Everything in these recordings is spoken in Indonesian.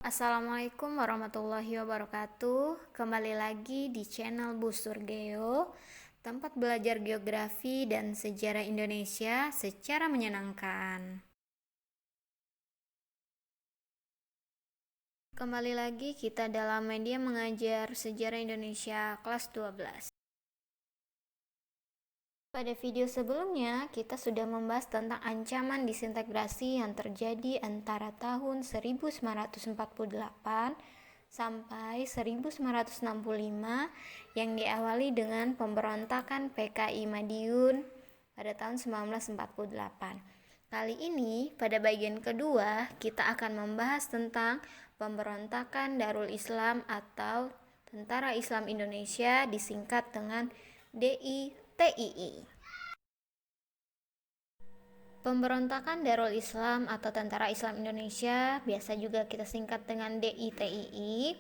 Assalamualaikum warahmatullahi wabarakatuh. Kembali lagi di channel Bu Surgeo, tempat belajar geografi dan sejarah Indonesia secara menyenangkan. Kembali lagi kita dalam media mengajar sejarah Indonesia kelas 12. Pada video sebelumnya, kita sudah membahas tentang ancaman disintegrasi yang terjadi antara tahun 1948 sampai 1965 yang diawali dengan pemberontakan PKI Madiun pada tahun 1948. Kali ini, pada bagian kedua, kita akan membahas tentang pemberontakan Darul Islam atau Tentara Islam Indonesia disingkat dengan DITII. Pemberontakan Darul Islam atau Tentara Islam Indonesia, biasa juga kita singkat dengan DITII,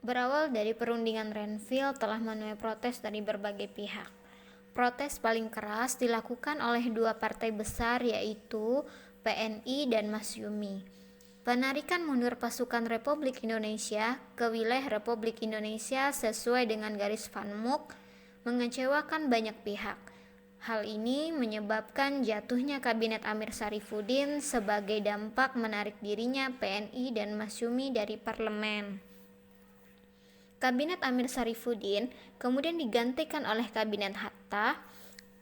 berawal dari perundingan Renville telah menuai protes dari berbagai pihak. Protes paling keras dilakukan oleh dua partai besar, yaitu PNI dan Masyumi. Penarikan mundur pasukan Republik Indonesia ke wilayah Republik Indonesia sesuai dengan garis Van Mook mengecewakan banyak pihak. Hal ini menyebabkan jatuhnya Kabinet Amir Syarifuddin sebagai dampak menarik dirinya PNI dan Masyumi dari parlemen. Kabinet Amir Syarifuddin kemudian digantikan oleh Kabinet Hatta,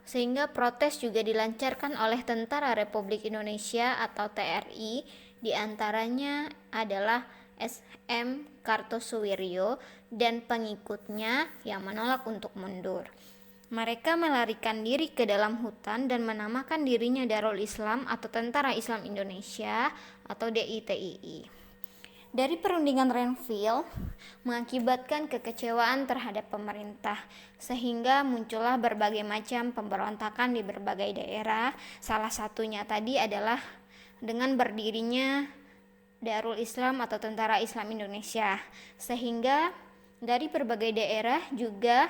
sehingga protes juga dilancarkan oleh Tentara Republik Indonesia atau TRI, diantaranya adalah SM Kartosuwiryo dan pengikutnya yang menolak untuk mundur. Mereka melarikan diri ke dalam hutan dan menamakan dirinya Darul Islam atau Tentara Islam Indonesia atau DITII. Dari perundingan Renville mengakibatkan kekecewaan terhadap pemerintah, sehingga muncullah berbagai macam pemberontakan di berbagai daerah. Salah satunya tadi adalah dengan berdirinya Darul Islam atau Tentara Islam Indonesia, sehingga dari berbagai daerah juga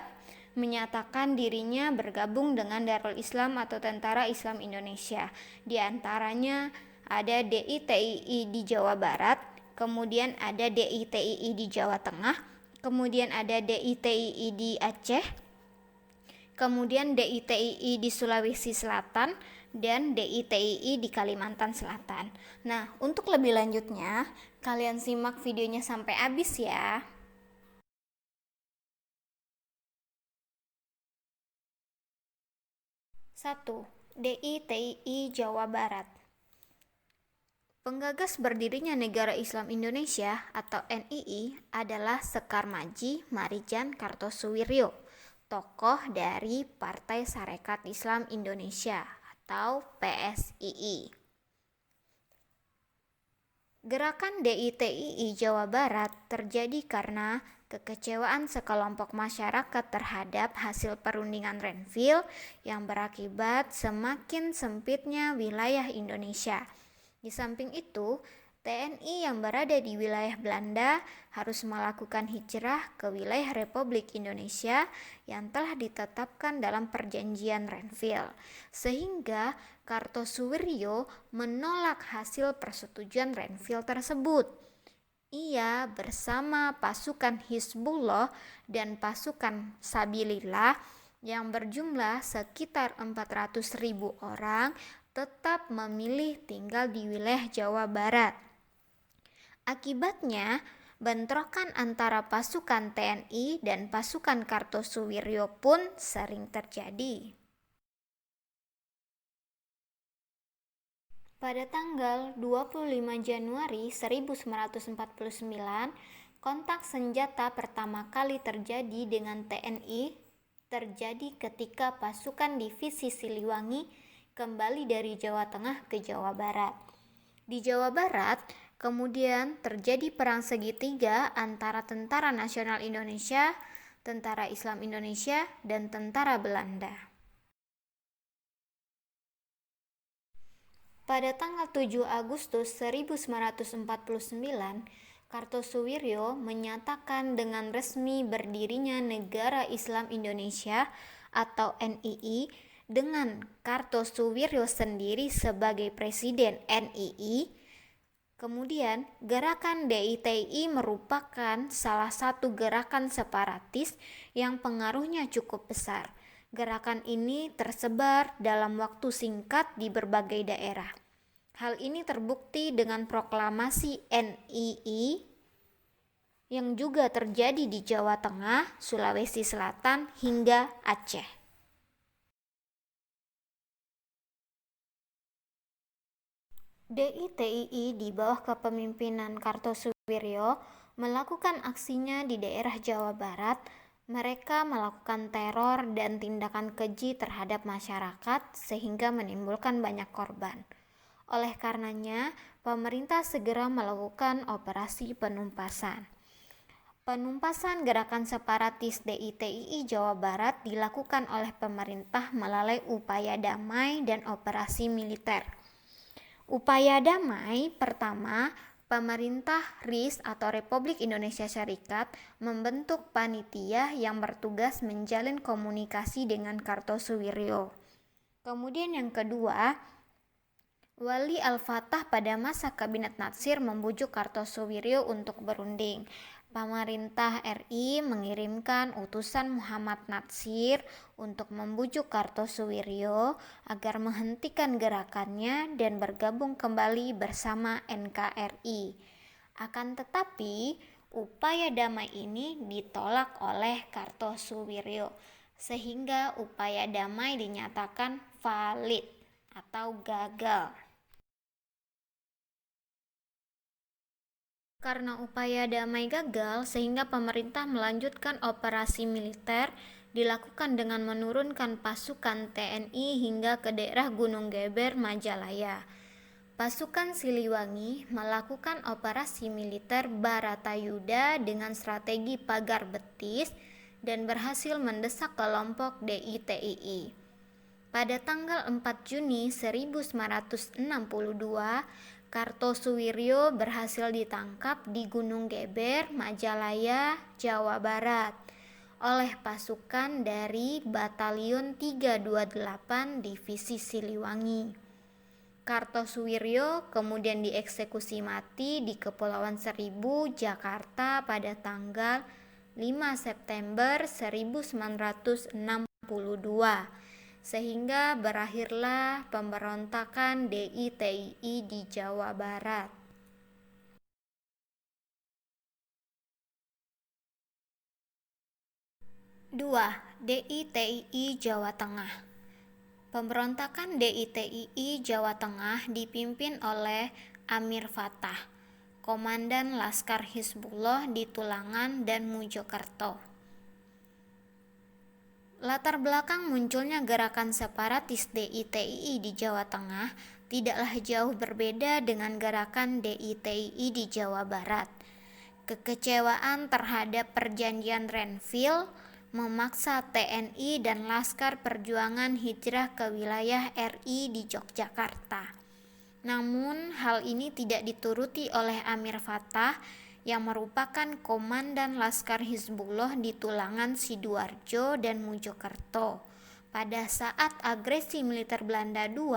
menyatakan dirinya bergabung dengan Darul Islam atau Tentara Islam Indonesia. Di antaranya ada DITII di Jawa Barat, kemudian ada DITII di Jawa Tengah, kemudian ada DITII di Aceh, kemudian DITII di Sulawesi Selatan, dan DITII di Kalimantan Selatan. Nah, untuk lebih lanjutnya, kalian simak videonya sampai habis ya. 1. DITII Jawa Barat. Penggagas berdirinya Negara Islam Indonesia atau NII adalah Sekar Maji Marijan Kartosuwiryo, tokoh dari Partai Sarekat Islam Indonesia atau PSII. Gerakan DITII Jawa Barat terjadi karena kekecewaan sekelompok masyarakat terhadap hasil perundingan Renville yang berakibat semakin sempitnya wilayah Indonesia. Di samping itu, TNI yang berada di wilayah Belanda harus melakukan hijrah ke wilayah Republik Indonesia yang telah ditetapkan dalam perjanjian Renville, sehingga Kartosuwiryo menolak hasil persetujuan Renville tersebut. Ia bersama pasukan Hizbullah dan pasukan Sabilillah yang berjumlah sekitar 400.000 orang tetap memilih tinggal di wilayah Jawa Barat. Akibatnya, bentrokan antara pasukan TNI dan pasukan Kartosuwiryo pun sering terjadi. Pada tanggal 25 Januari 1949, kontak senjata pertama kali terjadi dengan TNI terjadi ketika pasukan divisi Siliwangi kembali dari Jawa Tengah ke Jawa Barat. Di Jawa Barat, kemudian terjadi perang segitiga antara Tentara Nasional Indonesia, Tentara Islam Indonesia, dan Tentara Belanda. Pada tanggal 7 Agustus 1949, Kartosuwiryo menyatakan dengan resmi berdirinya Negara Islam Indonesia atau NII dengan Kartosuwiryo sendiri sebagai Presiden NII. Kemudian, gerakan DITI merupakan salah satu gerakan separatis yang pengaruhnya cukup besar. Gerakan ini tersebar dalam waktu singkat di berbagai daerah. Hal ini terbukti dengan proklamasi NII yang juga terjadi di Jawa Tengah, Sulawesi Selatan, hingga Aceh. DITII di bawah kepemimpinan Kartosuwiryo melakukan aksinya di daerah Jawa Barat. Mereka melakukan teror dan tindakan keji terhadap masyarakat sehingga menimbulkan banyak korban. Oleh karenanya, pemerintah segera melakukan operasi penumpasan. Penumpasan gerakan separatis DITII Jawa Barat dilakukan oleh pemerintah melalui upaya damai dan operasi militer. Upaya damai pertama, pemerintah RIS atau Republik Indonesia Syarikat membentuk panitia yang bertugas menjalin komunikasi dengan Kartosuwiryo. Kemudian yang kedua, Wali Al-Fatah pada masa Kabinet Natsir membujuk Kartosuwiryo untuk berunding. Pemerintah RI mengirimkan utusan Muhammad Natsir untuk membujuk Kartosuwiryo agar menghentikan gerakannya dan bergabung kembali bersama NKRI. Akan tetapi, upaya damai ini ditolak oleh Kartosuwiryo, sehingga upaya damai dinyatakan valid atau gagal. Karena upaya damai gagal, sehingga pemerintah melanjutkan operasi militer dilakukan dengan menurunkan pasukan TNI hingga ke daerah Gunung Geber, Majalaya. Pasukan Siliwangi melakukan operasi militer Baratayuda dengan strategi pagar betis dan berhasil mendesak kelompok DITII. Pada tanggal 4 Juni 1962, Kartosuwiryo berhasil ditangkap di Gunung Geber, Majalaya, Jawa Barat oleh pasukan dari Batalion 328 Divisi Siliwangi. Kartosuwiryo kemudian dieksekusi mati di Kepulauan Seribu, Jakarta pada tanggal 5 September 1962. Sehingga berakhirlah pemberontakan DITII di Jawa Barat. 2. DITII Jawa Tengah. Pemberontakan DITII Jawa Tengah dipimpin oleh Amir Fattah, Komandan Laskar Hizbullah di Tulangan dan Mojokerto. Latar belakang munculnya gerakan separatis DITII di Jawa Tengah tidaklah jauh berbeda dengan gerakan DITII di Jawa Barat. Kekecewaan terhadap perjanjian Renville memaksa TNI dan Laskar Perjuangan hijrah ke wilayah RI di Yogyakarta. Namun, hal ini tidak dituruti oleh Amir Fattah yang merupakan komandan Laskar Hizbullah di Tulangan, Sidoarjo, dan Mojokerto. Pada saat agresi militer Belanda II,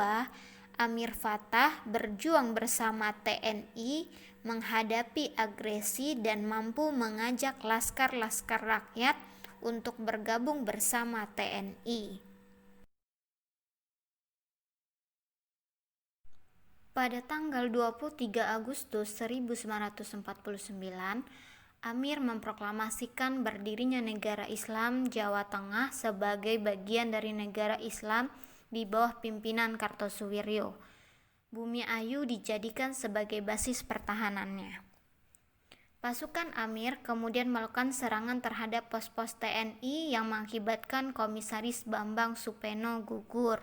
Amir Fattah berjuang bersama TNI menghadapi agresi dan mampu mengajak laskar-laskar rakyat untuk bergabung bersama TNI. Pada tanggal 23 Agustus 1949, Amir memproklamasikan berdirinya negara Islam Jawa Tengah sebagai bagian dari negara Islam di bawah pimpinan Kartosuwiryo. Bumi Ayu dijadikan sebagai basis pertahanannya. Pasukan Amir kemudian melakukan serangan terhadap pos-pos TNI yang mengakibatkan Komisaris Bambang Supeno gugur.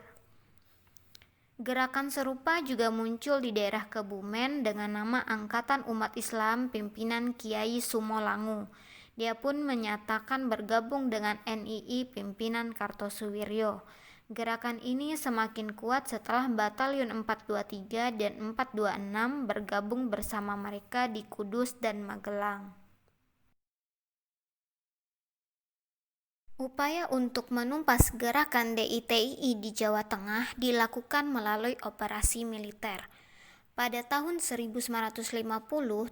Gerakan serupa juga muncul di daerah Kebumen dengan nama Angkatan Umat Islam pimpinan Kiai Sumolangu. Dia pun menyatakan bergabung dengan NII pimpinan Kartosuwiryo. Gerakan ini semakin kuat setelah Batalion 423 dan 426 bergabung bersama mereka di Kudus dan Magelang. Upaya untuk menumpas gerakan DITII di Jawa Tengah dilakukan melalui operasi militer. Pada tahun 1950,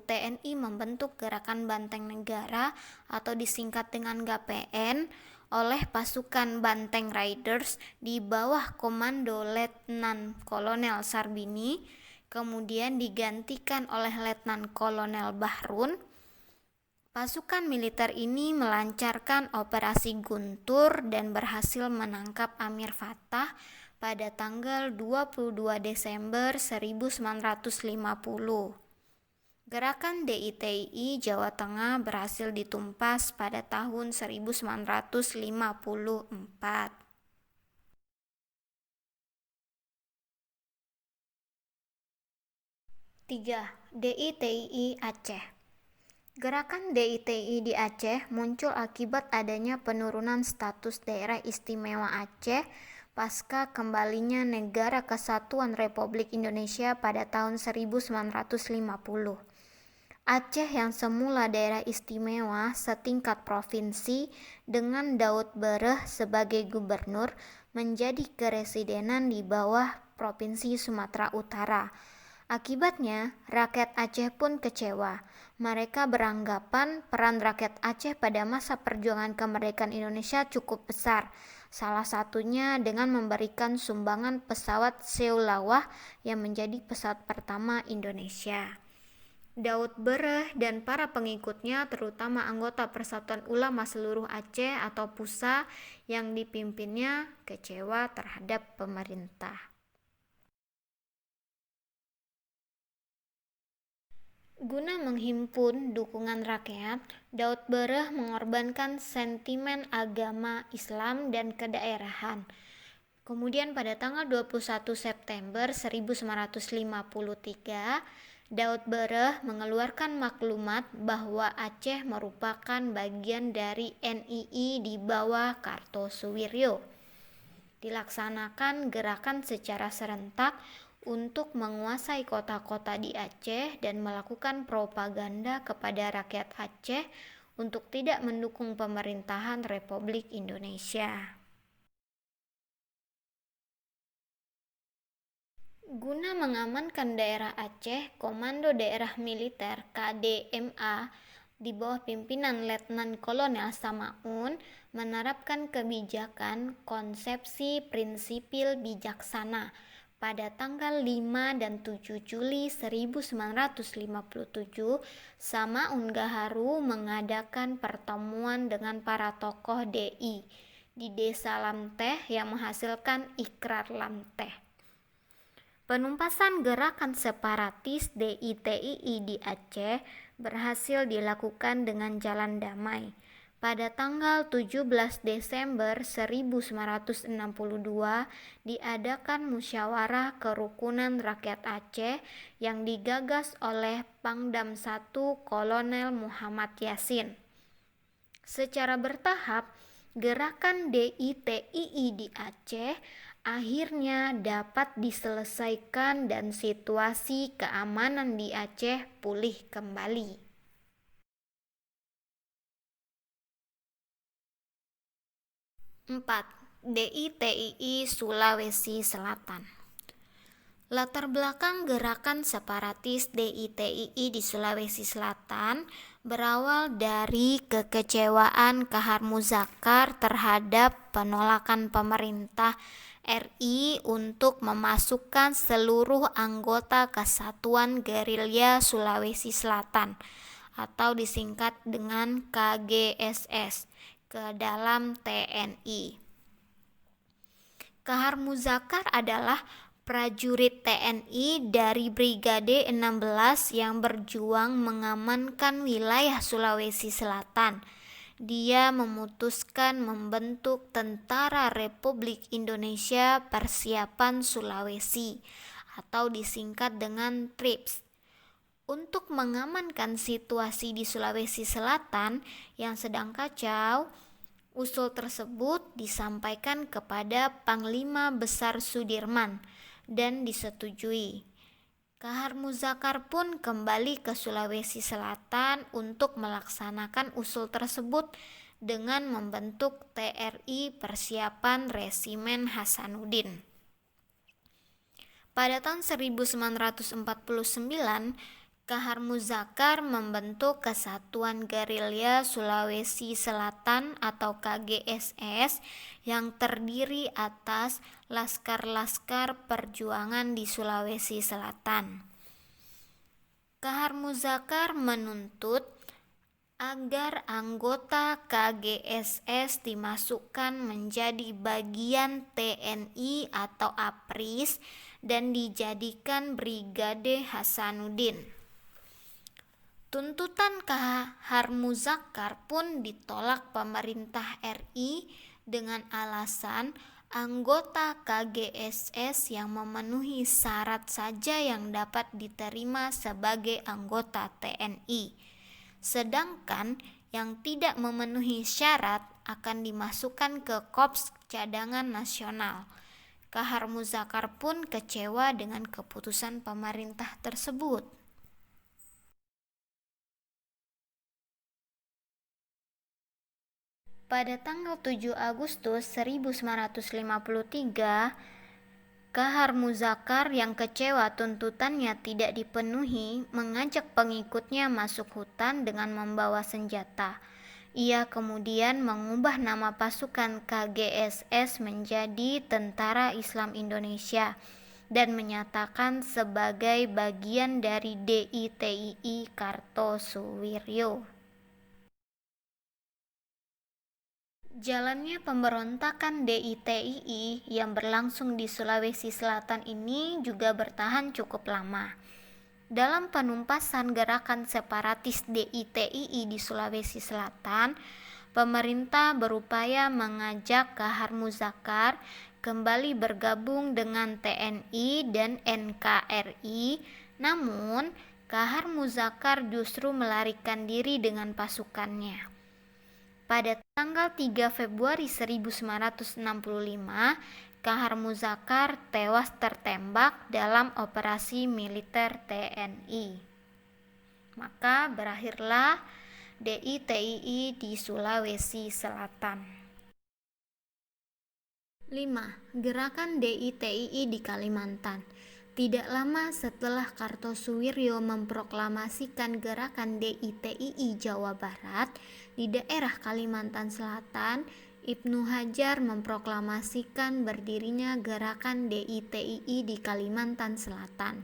TNI membentuk Gerakan Banteng Negara atau disingkat dengan GAPN oleh pasukan Banteng Riders di bawah komando Letnan Kolonel Sarbini, kemudian digantikan oleh Letnan Kolonel Bahrun. Pasukan militer ini melancarkan Operasi Guntur dan berhasil menangkap Amir Fattah pada tanggal 22 Desember 1950. Gerakan DITI Jawa Tengah berhasil ditumpas pada tahun 1954. 3. DITI Aceh. Gerakan DITI di Aceh muncul akibat adanya penurunan status daerah istimewa Aceh pasca kembalinya Negara Kesatuan Republik Indonesia pada tahun 1950. Aceh yang semula daerah istimewa setingkat provinsi dengan Daud Bereh sebagai gubernur menjadi keresidenan di bawah Provinsi Sumatera Utara. Akibatnya, rakyat Aceh pun kecewa. Mereka beranggapan peran rakyat Aceh pada masa perjuangan kemerdekaan Indonesia cukup besar, salah satunya dengan memberikan sumbangan pesawat Seulawah yang menjadi pesawat pertama Indonesia. Daud Bereh dan para pengikutnya, terutama anggota Persatuan Ulama Seluruh Aceh atau PUSA yang dipimpinnya, kecewa terhadap pemerintah. Guna menghimpun dukungan rakyat, Daud Bereh mengorbankan sentimen agama Islam dan kedaerahan. Kemudian pada tanggal 21 September 1953, Daud Bereh mengeluarkan maklumat bahwa Aceh merupakan bagian dari NII di bawah Kartosuwiryo. Dilaksanakan gerakan secara serentak untuk menguasai kota-kota di Aceh dan melakukan propaganda kepada rakyat Aceh untuk tidak mendukung pemerintahan Republik Indonesia. Guna mengamankan daerah Aceh, Komando Daerah Militer KDMA di bawah pimpinan Letnan Kolonel Samaun menerapkan kebijakan konsepsi prinsipil bijaksana. Pada tanggal 5 dan 7 Juli 1957, Samaun Gaharu mengadakan pertemuan dengan para tokoh DI di Desa Lamteh yang menghasilkan Ikrar Lamteh. Penumpasan gerakan separatis DITII di Aceh berhasil dilakukan dengan jalan damai. Pada tanggal 17 Desember 1962 diadakan musyawarah kerukunan rakyat Aceh yang digagas oleh Pangdam I Kolonel Muhammad Yasin. Secara bertahap, gerakan DITII di Aceh akhirnya dapat diselesaikan dan situasi keamanan di Aceh pulih kembali. 4. DITII Sulawesi Selatan. Latar belakang gerakan separatis DITII di Sulawesi Selatan berawal dari kekecewaan Kahar Muzakar terhadap penolakan pemerintah RI untuk memasukkan seluruh anggota Kesatuan Gerilya Sulawesi Selatan atau disingkat dengan KGSS ke dalam TNI. Kahar Muzakar adalah prajurit TNI dari Brigade 16 yang berjuang mengamankan wilayah Sulawesi Selatan. Dia memutuskan membentuk Tentara Republik Indonesia Persiapan Sulawesi atau disingkat dengan TRIPS untuk mengamankan situasi di Sulawesi Selatan yang sedang kacau. Usul tersebut disampaikan kepada Panglima Besar Sudirman dan disetujui. Kahar Muzakar pun kembali ke Sulawesi Selatan untuk melaksanakan usul tersebut dengan membentuk TRI Persiapan Resimen Hasanuddin. Pada tahun 1949, Kahar Muzakar membentuk Kesatuan Gerilya Sulawesi Selatan atau KGSS yang terdiri atas laskar-laskar perjuangan di Sulawesi Selatan. Kahar Muzakar menuntut agar anggota KGSS dimasukkan menjadi bagian TNI atau APRIS dan dijadikan Brigade Hasanuddin. Tuntutan Kahar Muzakar pun ditolak pemerintah RI dengan alasan anggota KGSS yang memenuhi syarat saja yang dapat diterima sebagai anggota TNI. Sedangkan yang tidak memenuhi syarat akan dimasukkan ke Korps Cadangan Nasional. Kahar Muzakar pun kecewa dengan keputusan pemerintah tersebut. Pada tanggal 7 Agustus 1953, Kahar Muzakar yang kecewa tuntutannya tidak dipenuhi mengajak pengikutnya masuk hutan dengan membawa senjata. Ia kemudian mengubah nama pasukan KGSS menjadi Tentara Islam Indonesia dan menyatakan sebagai bagian dari DITII Kartosuwiryo. Jalannya pemberontakan DITII yang berlangsung di Sulawesi Selatan ini juga bertahan cukup lama. Dalam penumpasan gerakan separatis DITII di Sulawesi Selatan, pemerintah berupaya mengajak Kahar Muzakar kembali bergabung dengan TNI dan NKRI, namun Kahar Muzakar justru melarikan diri dengan pasukannya. Pada tanggal 3 Februari 1965, Kahar Muzakar tewas tertembak dalam operasi militer TNI. Maka berakhirlah DITII di Sulawesi Selatan. 5. Gerakan DITII di Kalimantan. Tidak lama setelah Kartosuwiryo memproklamasikan gerakan DITII Jawa Barat, di daerah Kalimantan Selatan, Ibnu Hajar memproklamasikan berdirinya gerakan DITII di Kalimantan Selatan.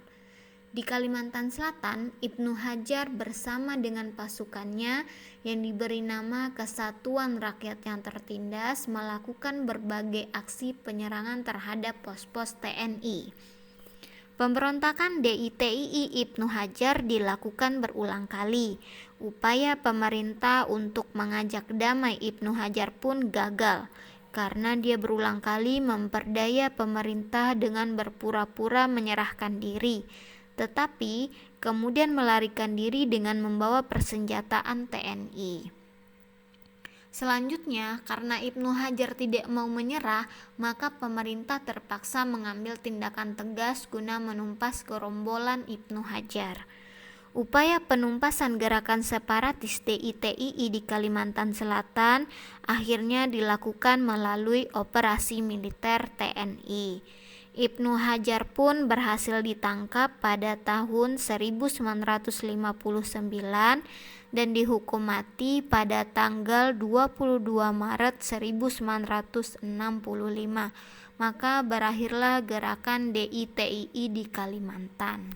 Di Kalimantan Selatan, Ibnu Hajar bersama dengan pasukannya yang diberi nama Kesatuan Rakyat yang Tertindas melakukan berbagai aksi penyerangan terhadap pos-pos TNI. Pemberontakan DITII Ibnu Hajar dilakukan berulang kali. Upaya pemerintah untuk mengajak damai Ibnu Hajar pun gagal karena dia berulang kali memperdaya pemerintah dengan berpura-pura menyerahkan diri, tetapi kemudian melarikan diri dengan membawa persenjataan TNI. Selanjutnya, karena Ibnu Hajar tidak mau menyerah, maka pemerintah terpaksa mengambil tindakan tegas guna menumpas gerombolan Ibnu Hajar. Upaya penumpasan gerakan separatis DITII di Kalimantan Selatan akhirnya dilakukan melalui operasi militer TNI. Ibnu Hajar pun berhasil ditangkap pada tahun 1959 dan dihukum mati pada tanggal 22 Maret 1965. Maka berakhirlah gerakan DITII di Kalimantan.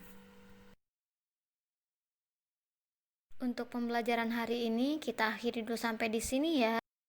Untuk pembelajaran hari ini kita akhiri dulu sampai di sini ya.